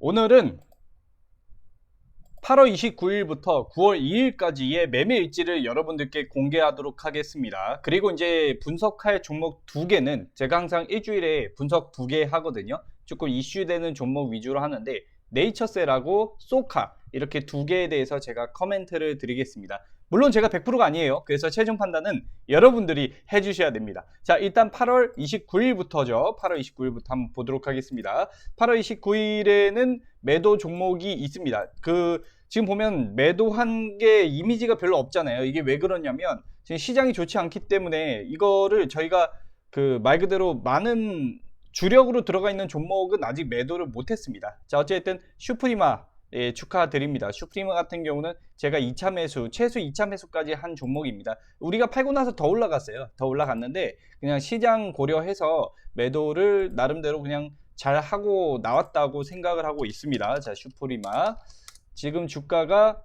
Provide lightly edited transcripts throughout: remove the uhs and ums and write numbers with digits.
오늘은 8월 29일부터 9월 2일까지의 매매 일지를 여러분들께 공개하도록 하겠습니다. 그리고 이제 분석할 종목 2개는 제가 항상 일주일에 분석 2개 하거든요. 조금 이슈되는 종목 위주로 하는데 네이처셀하고 소카 이렇게 2개에 대해서 제가 코멘트를 드리겠습니다. 물론 제가 100%가 아니에요. 그래서 최종 판단은 여러분들이 해주셔야 됩니다. 자, 일단 8월 29일부터죠. 8월 29일부터 한번 보도록 하겠습니다. 8월 29일에는 매도 종목이 있습니다. 지금 보면 매도한 게 이미지가 별로 없잖아요. 이게 왜 그러냐면 지금 시장이 좋지 않기 때문에 이거를 저희가 말 그대로 많은 주력으로 들어가 있는 종목은 아직 매도를 못했습니다. 자, 어쨌든 슈프리마 축하드립니다. 슈프리마 같은 경우는 제가 2차 매수, 최소 2차 매수까지 한 종목입니다. 우리가 팔고 나서 더 올라갔어요. 더 올라갔는데 그냥 시장 고려해서 매도를 나름대로 그냥 잘 하고 나왔다고 생각을 하고 있습니다. 자, 슈프리마 지금 주가가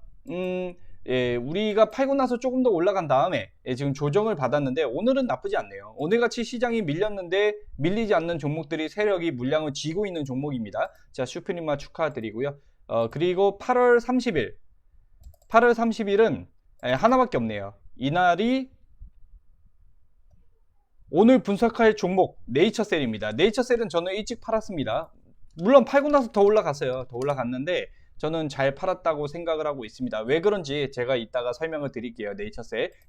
우리가 팔고 나서 조금 더 올라간 다음에 지금 조정을 받았는데 오늘은 나쁘지 않네요. 오늘같이 시장이 밀렸는데 밀리지 않는 종목들이 세력이 물량을 쥐고 있는 종목입니다. 자, 슈프리마 축하드리고요. 그리고 8월 30일은 하나밖에 없네요. 이날이 오늘 분석할 종목 네이처셀입니다. 네이처셀은 저는 일찍 팔았습니다. 물론 팔고 나서 더 올라갔어요. 더 올라갔는데 저는 잘 팔았다고 생각을 하고 있습니다. 왜 그런지 제가 이따가 설명을 드릴게요.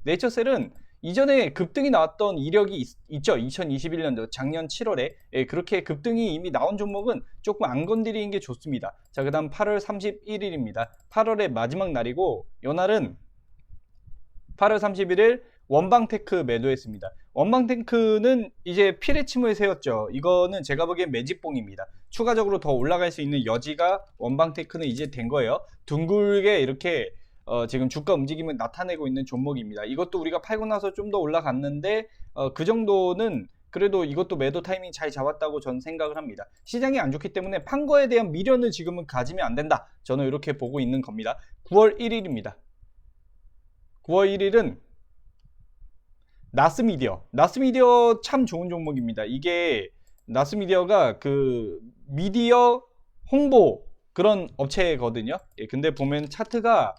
네이처셀은 이전에 급등이 나왔던 이력이 있죠. 2021년도 작년 7월에 그렇게 급등이 이미 나온 종목은 조금 안 건드리는 게 좋습니다. 자, 그 다음 8월 31일입니다. 8월의 마지막 날이고 이날은 8월 31일 원방테크 매도했습니다. 원방테크는 이제 피레침을 세웠죠. 이거는 제가 보기엔 매직봉입니다. 추가적으로 더 올라갈 수 있는 여지가 원방테크는 이제 된 거예요. 둥글게 이렇게 지금 주가 움직임을 나타내고 있는 종목입니다. 이것도 우리가 팔고 나서 좀 더 올라갔는데 그 정도는 그래도 이것도 매도 타이밍 잘 잡았다고 저는 생각을 합니다. 시장이 안 좋기 때문에 판 거에 대한 미련을 지금은 가지면 안 된다. 저는 이렇게 보고 있는 겁니다. 9월 1일입니다. 9월 1일은 나스미디어 참 좋은 종목입니다. 이게 나스미디어가 미디어 홍보 그런 업체거든요. 근데 보면 차트가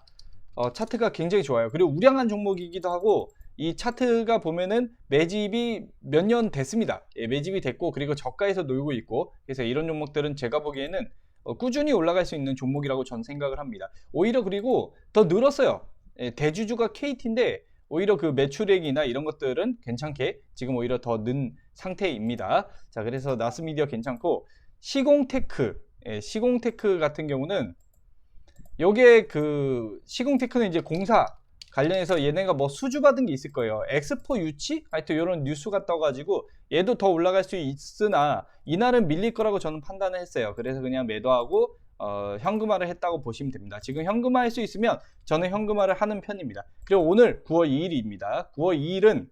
굉장히 좋아요. 그리고 우량한 종목이기도 하고 이 차트가 보면은 매집이 몇 년 됐습니다. 매집이 됐고 그리고 저가에서 놀고 있고 그래서 이런 종목들은 제가 보기에는 꾸준히 올라갈 수 있는 종목이라고 전 생각을 합니다. 오히려 그리고 더 늘었어요. 대주주가 KT인데 오히려 매출액이나 이런 것들은 괜찮게 지금 오히려 더 는 상태입니다. 자, 그래서 나스미디어 괜찮고 시공테크 같은 경우는 요게 시공테크는 이제 공사 관련해서 얘네가 뭐 수주 받은 게 있을 거예요. 엑스포 유치? 하여튼 이런 뉴스가 떠가지고 얘도 더 올라갈 수 있으나 이날은 밀릴 거라고 저는 판단을 했어요. 그래서 그냥 매도하고 현금화를 했다고 보시면 됩니다. 지금 현금화할 수 있으면 저는 현금화를 하는 편입니다. 그리고 오늘 9월 2일입니다. 9월 2일은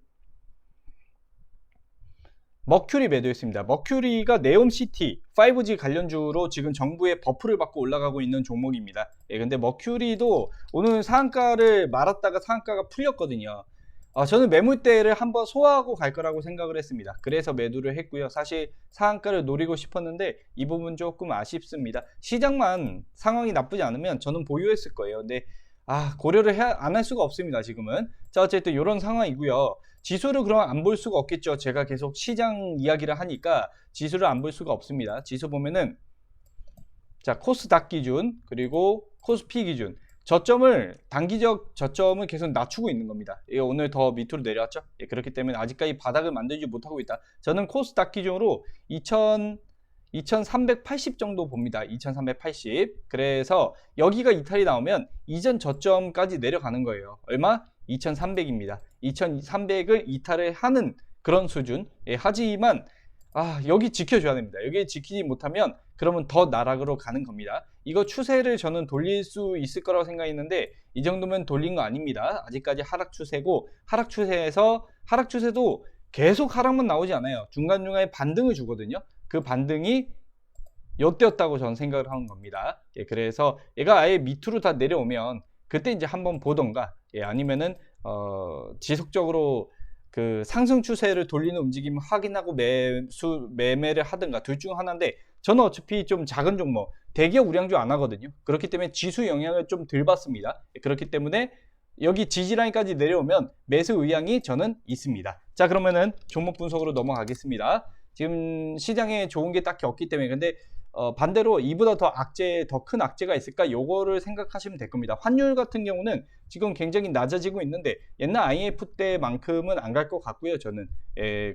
머큐리 매도했습니다. 머큐리가 네옴시티 5G 관련주로 지금 정부의 버프를 받고 올라가고 있는 종목입니다. 근데 머큐리도 오늘 상한가를 말았다가 상한가가 풀렸거든요. 저는 매물대를 한번 소화하고 갈 거라고 생각을 했습니다. 그래서 매도를 했고요. 사실 상한가를 노리고 싶었는데 이 부분 조금 아쉽습니다. 시장만 상황이 나쁘지 않으면 저는 보유했을 거예요. 근데 고려를 안 할 수가 없습니다. 지금은. 자, 어쨌든 이런 상황이고요. 지수를 그럼 안 볼 수가 없겠죠. 제가 계속 시장 이야기를 하니까 지수를 안 볼 수가 없습니다. 지수 보면은 자, 코스닥 기준 그리고 코스피 기준 단기적 저점을 계속 낮추고 있는 겁니다. 오늘 더 밑으로 내려왔죠. 그렇기 때문에 아직까지 바닥을 만들지 못하고 있다. 저는 코스닥 기준으로 2380 정도 봅니다. 2380. 그래서 여기가 이탈이 나오면 이전 저점까지 내려가는 거예요. 얼마? 2300입니다. 2300을 이탈을 하는 그런 수준. 하지만 여기 지켜줘야 됩니다. 여기 지키지 못하면 그러면 더 나락으로 가는 겁니다. 이거 추세를 저는 돌릴 수 있을 거라고 생각했는데 이 정도면 돌린 거 아닙니다. 아직까지 하락 추세고 하락추세도 계속 하락만 나오지 않아요. 중간중간에 반등을 주거든요. 그 반등이 역대였다고 저는 생각을 하는 겁니다. 그래서 얘가 아예 밑으로 다 내려오면 그때 이제 한번 보던가 아니면은 지속적으로 상승 추세를 돌리는 움직임을 확인하고 매매를 하든가 둘 중 하나인데 저는 어차피 좀 작은 종목 대기업 우량주 안 하거든요. 그렇기 때문에 지수 영향을 좀 덜 받습니다. 그렇기 때문에 여기 지지라인까지 내려오면 매수 의향이 저는 있습니다. 자, 그러면은 종목 분석으로 넘어가겠습니다. 지금 시장에 좋은 게 딱히 없기 때문에. 근데 반대로 이보다 더 큰 악재가 있을까? 요거를 생각하시면 될 겁니다. 환율 같은 경우는 지금 굉장히 낮아지고 있는데 옛날 IMF 때만큼은 안 갈 것 같고요, 저는.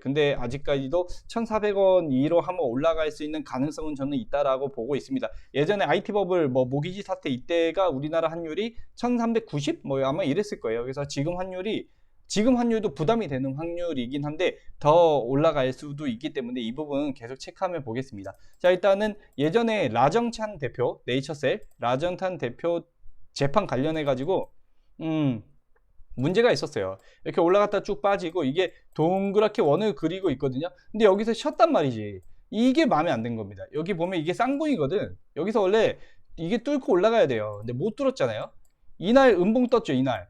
근데 아직까지도 1,400원 이로 한번 올라갈 수 있는 가능성은 저는 있다라고 보고 있습니다. 예전에 IT 버블 모기지 사태 이때가 우리나라 환율이 1,390 아마 이랬을 거예요. 그래서 지금 환율도 부담이 되는 확률이긴 한데 더 올라갈 수도 있기 때문에 이 부분 계속 체크하며 보겠습니다. 자, 일단은 예전에 라정찬 대표, 네이처셀 라정찬 대표 재판 관련해 가지고 문제가 있었어요. 이렇게 올라갔다 쭉 빠지고 이게 동그랗게 원을 그리고 있거든요. 근데 여기서 쉬었단 말이지. 이게 마음에 안 든 겁니다. 여기 보면 이게 쌍봉이거든. 여기서 원래 이게 뚫고 올라가야 돼요. 근데 못 뚫었잖아요. 이날 음봉 떴죠. 이날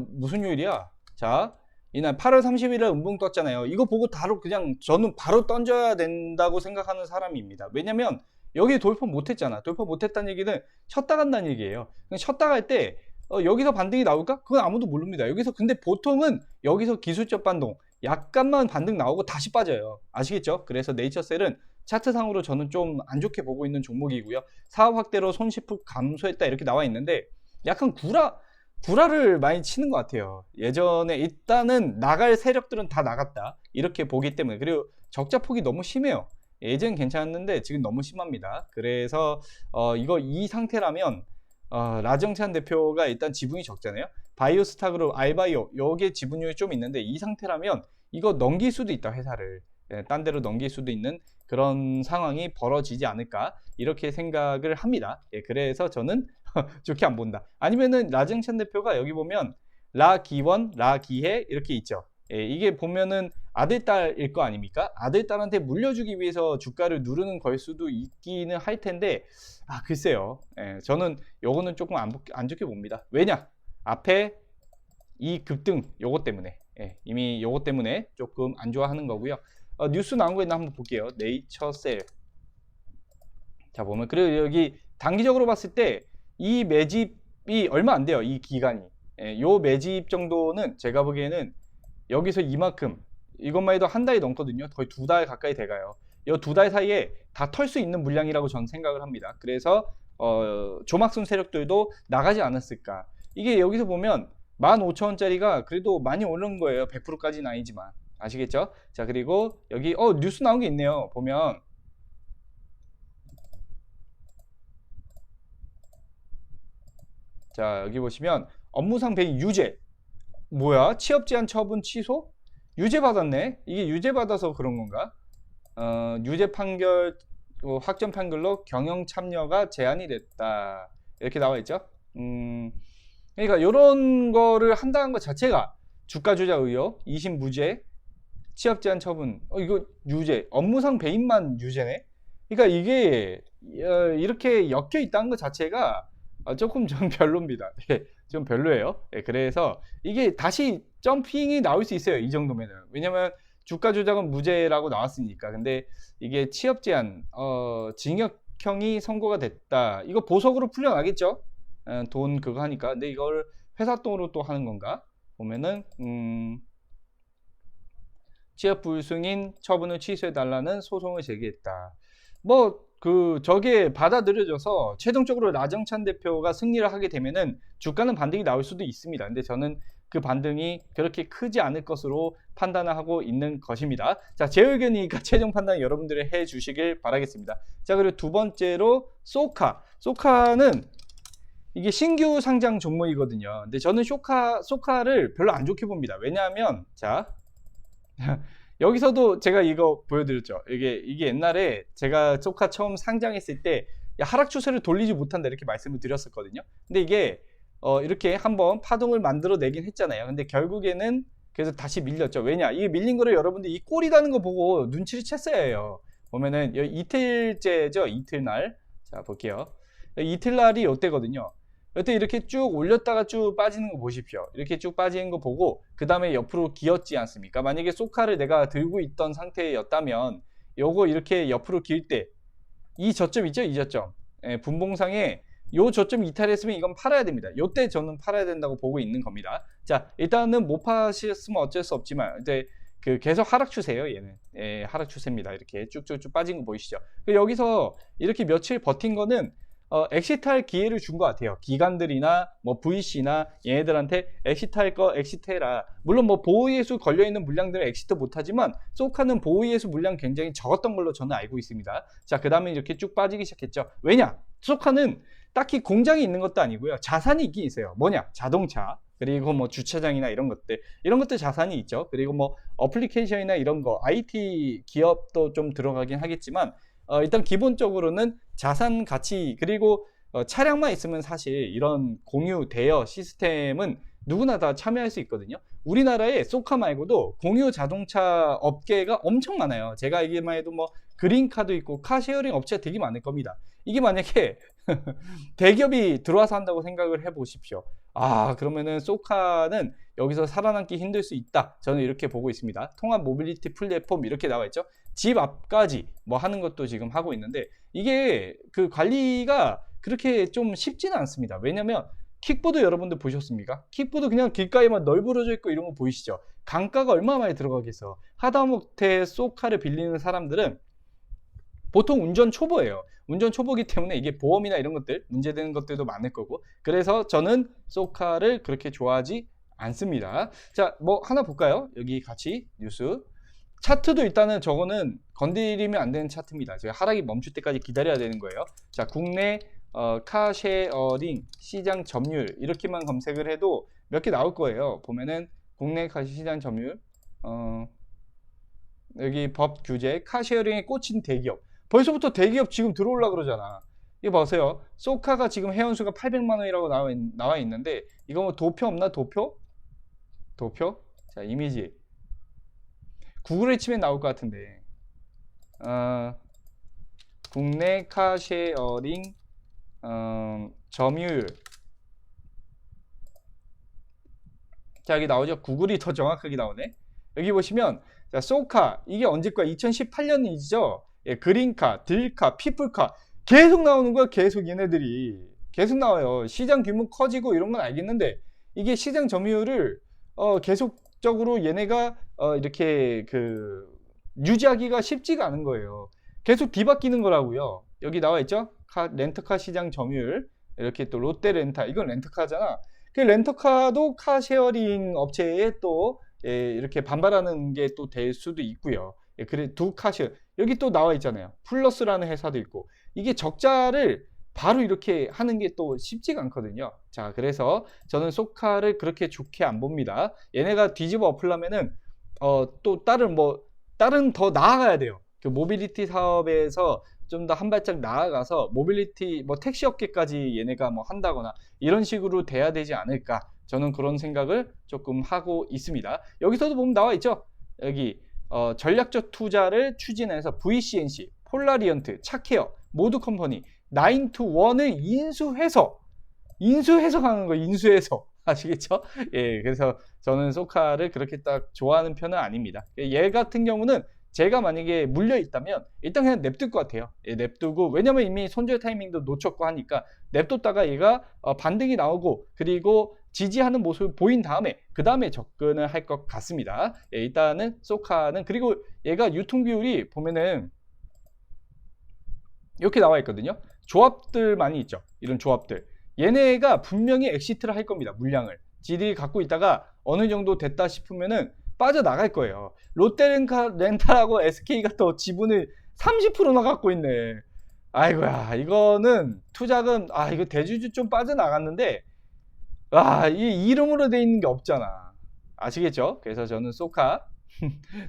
무슨 요일이야? 자, 이날 8월 30일에 음봉 떴잖아요. 이거 보고 저는 바로 던져야 된다고 생각하는 사람입니다. 왜냐면 여기 돌파 못했잖아. 돌파 못했다는 얘기는 쉬었다 간다는 얘기예요. 쉬었다 갈 때 여기서 반등이 나올까? 그건 아무도 모릅니다. 근데 보통은 여기서 기술적 반동 약간만 반등 나오고 다시 빠져요. 아시겠죠? 그래서 네이처셀은 차트상으로 저는 좀 안 좋게 보고 있는 종목이고요. 사업 확대로 손실폭 감소했다 이렇게 나와 있는데 약간 구라를 많이 치는 것 같아요. 예전에 일단은 나갈 세력들은 다 나갔다 이렇게 보기 때문에. 그리고 적자 폭이 너무 심해요. 예전 괜찮았는데 지금 너무 심합니다. 그래서 이 상태라면 라정찬 대표가 일단 지분이 적잖아요. 바이오스탁으로 알바이오 여기에 지분율이 좀 있는데 이 상태라면 이거 넘길 수도 있다. 회사를 딴 데로 넘길 수도 있는 그런 상황이 벌어지지 않을까 이렇게 생각을 합니다. 그래서 저는 좋게 안 본다. 아니면은 라정찬 대표가 여기 보면 라기원, 라기해 이렇게 있죠. 이게 보면은 아들딸일 거 아닙니까? 아들딸한테 물려주기 위해서 주가를 누르는 걸 수도 있기는 할 텐데 글쎄요. 저는 요거는 조금 안 좋게 봅니다. 왜냐? 앞에 이 급등 요거 때문에 이미 요거 때문에 조금 안 좋아하는 거고요. 뉴스 나온 거 있나 한번 볼게요. 네이처셀. 자, 보면 그리고 여기 단기적으로 봤을 때 이 매집이 얼마 안 돼요. 이 기간이. 요 매집 정도는 제가 보기에는 여기서 이만큼 이것만 해도 한 달이 넘거든요. 거의 2달 가까이 돼가요. 이 2달 사이에 다 털 수 있는 물량이라고 저는 생각을 합니다. 그래서 조막순 세력들도 나가지 않았을까. 이게 여기서 보면 15,000원짜리가 그래도 많이 오른 거예요. 100%까지는 아니지만. 아시겠죠? 자, 그리고 여기 뉴스 나온 게 있네요. 보면 자, 여기 보시면 업무상 배임 유죄. 뭐야? 취업 제한 처분 취소? 유죄 받았네. 이게 유죄 받아서 그런 건가? 유죄 판결 확정 판결로 경영 참여가 제한이 됐다. 이렇게 나와 있죠. 그러니까 이런 거를 한다는 것 자체가 주가 조작 의혹, 2심 무죄, 취업 제한 처분. 이거 유죄. 업무상 배임만 유죄네. 그러니까 이게 이렇게 엮여 있다는 것 자체가 조금 좀 별로입니다. 좀 별로예요. 그래서 이게 다시 점핑이 나올 수 있어요. 이 정도면은. 왜냐면 주가 조작은 무죄라고 나왔으니까. 근데 이게 취업 제한, 징역형이 선고가 됐다. 이거 보석으로 풀려나겠죠? 돈 그거 하니까. 근데 이걸 회사 돈으로 또 하는 건가? 보면은 취업 불승인 처분을 취소해달라는 소송을 제기했다. 저게 받아들여져서 최종적으로 라정찬 대표가 승리를 하게 되면은 주가는 반등이 나올 수도 있습니다. 근데 저는 그 반등이 그렇게 크지 않을 것으로 판단을 하고 있는 것입니다. 자, 제 의견이니까 최종 판단 여러분들이 해 주시길 바라겠습니다. 자, 그리고 두 번째로 소카는 이게 신규 상장 종목이거든요. 근데 저는 소카를 별로 안 좋게 봅니다. 왜냐하면 자 여기서도 제가 이거 보여드렸죠. 이게 옛날에 제가 소카 처음 상장했을 때 하락 추세를 돌리지 못한다 이렇게 말씀을 드렸었거든요. 근데 이게 이렇게 한번 파동을 만들어 내긴 했잖아요. 근데 결국에는 그래서 다시 밀렸죠. 왜냐? 이게 밀린 거를 여러분들 이 꼴이라는 거 보고 눈치를 챘어야 해요. 보면은 이틀째죠. 이틀날. 자, 볼게요. 이틀날이 이때거든요. 여태 이렇게 쭉 올렸다가 쭉 빠지는 거 보십시오. 이렇게 쭉 빠지는 거 보고 그 다음에 옆으로 기었지 않습니까? 만약에 소카를 내가 들고 있던 상태였다면 요거 이렇게 옆으로 길 때 이 저점 있죠? 이 저점. 분봉상에 요 저점 이탈했으면 이건 팔아야 됩니다. 요때 저는 팔아야 된다고 보고 있는 겁니다. 자, 일단은 못 파셨으면 어쩔 수 없지만 이제 그 계속 하락 추세예요. 얘는 하락 추세입니다. 이렇게 쭉쭉쭉 빠진 거 보이시죠? 여기서 이렇게 며칠 버틴 거는 엑시트할 기회를 준 것 같아요. 기관들이나 뭐 VC나 얘네들한테 엑시트할 거 엑시트해라. 물론 뭐 보호예수 걸려있는 물량들은 엑시트 못하지만 소카는 보호예수 물량 굉장히 적었던 걸로 저는 알고 있습니다. 자, 그 다음에 이렇게 쭉 빠지기 시작했죠. 왜냐? 소카는 딱히 공장이 있는 것도 아니고요. 자산이 있긴 있어요. 뭐냐? 자동차, 그리고 뭐 주차장이나 이런 것들 자산이 있죠. 그리고 뭐 어플리케이션이나 이런 거 IT 기업도 좀 들어가긴 하겠지만 일단 기본적으로는 자산 가치, 그리고 차량만 있으면 사실 이런 공유 대여 시스템은 누구나 다 참여할 수 있거든요. 우리나라에 소카 말고도 공유 자동차 업계가 엄청 많아요. 제가 알기만 해도 뭐 그린카도 있고 카쉐어링 업체가 되게 많을 겁니다. 이게 만약에 대기업이 들어와서 한다고 생각을 해 보십시오. 아, 그러면은 소카는 여기서 살아남기 힘들 수 있다. 저는 이렇게 보고 있습니다. 통합 모빌리티 플랫폼 이렇게 나와 있죠. 집 앞까지 뭐 하는 것도 지금 하고 있는데 이게 그 관리가 그렇게 좀 쉽지는 않습니다. 왜냐면 킥보드 여러분들 보셨습니까? 킥보드 그냥 길가에만 널브러져 있고 이런 거 보이시죠? 강가가 얼마나 많이 들어가겠어. 하다못해 소카를 빌리는 사람들은 보통 운전 초보예요. 운전 초보기 때문에 이게 보험이나 이런 것들 문제되는 것들도 많을 거고, 그래서 저는 소카를 그렇게 좋아하지 않습니다. 자, 뭐 하나 볼까요? 여기 같이 뉴스 차트도 일단은 저거는 건드리면 안 되는 차트입니다. 제가 하락이 멈출 때까지 기다려야 되는 거예요. 자, 국내 카쉐어링 시장 점유율 이렇게만 검색을 해도 몇 개 나올 거예요. 보면은 국내 카쉐 시장 점유율, 여기 법 규제 카쉐어링에 꽂힌 대기업, 벌써부터 대기업 지금 들어올라 그러잖아. 이거 보세요. 소카가 지금 회원수가 800만 원이라고 나와 있는데 이거 뭐 도표 없나? 도표? 자, 이미지 구글에 치면 나올 것 같은데 국내 카쉐어링 점유율. 자, 여기 나오죠. 구글이 더 정확하게 나오네. 여기 보시면 자, 소카 이게 언제 거야? 2018년이죠. 예, 그린카, 딜카, 피플카 계속 나오는 거야. 계속 얘네들이 계속 나와요. 시장 규모 커지고 이런 건 알겠는데 이게 시장 점유율을 계속적으로 얘네가 이렇게 그 유지하기가 쉽지가 않은 거예요. 계속 뒤바뀌는 거라고요. 여기 나와 있죠. 렌터카 시장 점유율. 이렇게 또 롯데렌타, 이건 렌터카잖아. 그 렌터카도 카쉐어링 업체에 또 이렇게 반발하는 게 또 될 수도 있고요. 그래 두 카쉐어 여기 또 나와 있잖아요. 플러스라는 회사도 있고, 이게 적자를 바로 이렇게 하는 게 또 쉽지가 않거든요. 자, 그래서 저는 소카를 그렇게 좋게 안 봅니다. 얘네가 뒤집어 엎으려면은 또 다른 더 나아가야 돼요. 그 모빌리티 사업에서 좀 더 한 발짝 나아가서 모빌리티 뭐 택시 업계까지 얘네가 뭐 한다거나 이런 식으로 돼야 되지 않을까, 저는 그런 생각을 조금 하고 있습니다. 여기서도 보면 나와 있죠. 여기 전략적 투자를 추진해서 VCNC, 폴라리언트, 차케어, 모두컴퍼니, 9to1을 인수해서 가는 거예요. 인수해서. 아시겠죠? 예, 그래서 저는 소카를 그렇게 딱 좋아하는 편은 아닙니다. 얘 같은 경우는 제가 만약에 물려 있다면 일단 그냥 냅둘 것 같아요. 예, 냅두고, 왜냐면 이미 손절 타이밍도 놓쳤고 하니까 냅뒀다가 얘가 반등이 나오고 그리고 지지하는 모습을 보인 다음에 그 다음에 접근을 할 것 같습니다. 예, 일단은 소카는, 그리고 얘가 유통 비율이 보면은 이렇게 나와 있거든요. 조합들 많이 있죠. 이런 조합들. 얘네가 분명히 엑시트를 할 겁니다. 물량을. 지들이 갖고 있다가 어느 정도 됐다 싶으면은 빠져나갈 거예요. 롯데렌탈하고 SK가 또 지분을 30%나 갖고 있네. 아이고야, 이거는 투자금, 이거 대주주 좀 빠져나갔는데, 이 이름으로 돼 있는 게 없잖아. 아시겠죠? 그래서 저는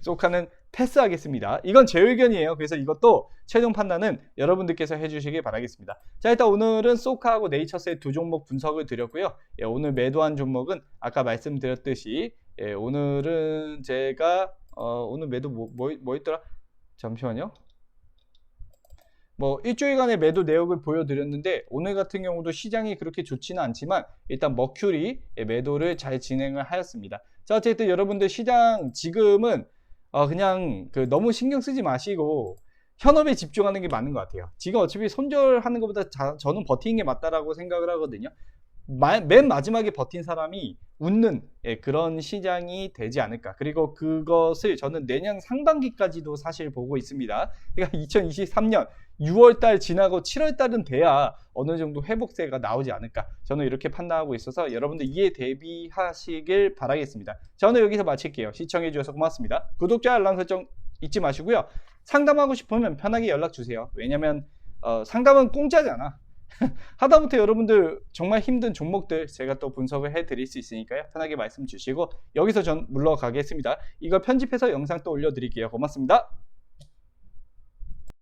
소카는 패스하겠습니다. 이건 제 의견이에요. 그래서 이것도 최종 판단은 여러분들께서 해주시길 바라겠습니다. 자, 일단 오늘은 소카하고 네이처스의 두 종목 분석을 드렸고요. 예, 오늘 매도한 종목은 아까 말씀드렸듯이, 예, 오늘은 제가 오늘 매도 뭐 있더라? 잠시만요. 뭐 일주일간의 매도 내역을 보여드렸는데 오늘 같은 경우도 시장이 그렇게 좋지는 않지만 일단 머큐리 매도를 잘 진행을 하였습니다. 자, 어쨌든 여러분들 시장 지금은 그냥 너무 신경 쓰지 마시고 현업에 집중하는 게 맞는 것 같아요. 지금 어차피 손절하는 것보다 저는 버티는 게 맞다라고 생각을 하거든요. 맨 마지막에 버틴 사람이 웃는 그런 시장이 되지 않을까. 그리고 그것을 저는 내년 상반기까지도 사실 보고 있습니다. 그러니까 2023년 6월달 지나고 7월달은 돼야 어느 정도 회복세가 나오지 않을까. 저는 이렇게 판단하고 있어서 여러분들 이에 대비하시길 바라겠습니다. 저는 여기서 마칠게요. 시청해 주셔서 고맙습니다. 구독자 알람 설정 잊지 마시고요. 상담하고 싶으면 편하게 연락 주세요. 왜냐면 상담은 공짜잖아. 하다못해 여러분들 정말 힘든 종목들 제가 또 분석을 해 드릴 수 있으니까요. 편하게 말씀 주시고 여기서 전 물러가겠습니다. 이거 편집해서 영상 또 올려드릴게요. 고맙습니다.